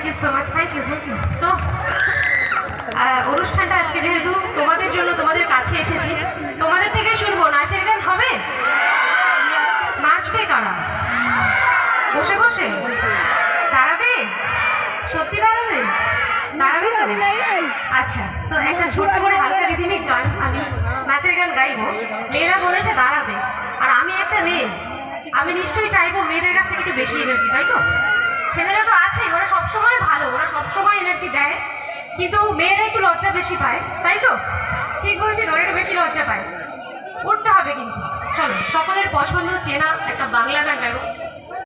You so much, thank you. তো অনুষ্ঠানটা আজকে যেহেতু তোমাদের জন্য, তোমাদের কাছে এসেছি, তোমাদের থেকে শুনবো নাচের গান হবে? নাচবে কারা? বসে বসে দাঁড়াবে? সত্যি দাঁড়াবে? দাঁড়াবে তো? আচ্ছা, তো একটা ছোট্ট করে হালকা রিদিমিক গান, আমি নাচের গান গাইবো। মেয়েরা বলেছে দাঁড়াবে, আর আমি একটা মেয়ে, আমি নিশ্চয়ই চাইবো মেয়েদের কাছ থেকে একটু বেশি এনার্জি, তাই তো? ছেলেরা তো আছেই, ওরা সবসময় ভালো, ওরা সবসময় এনার্জি দেয়, কিন্তু মেয়েরা একটু লজ্জা বেশি পায়, তাই তো? ঠিক বলছি, ওরা একটু বেশি লজ্জা পায়। উঠতে হবে কিন্তু। চলো, সকলের পছন্দ চেনা একটা বাংলা গান গাইবো।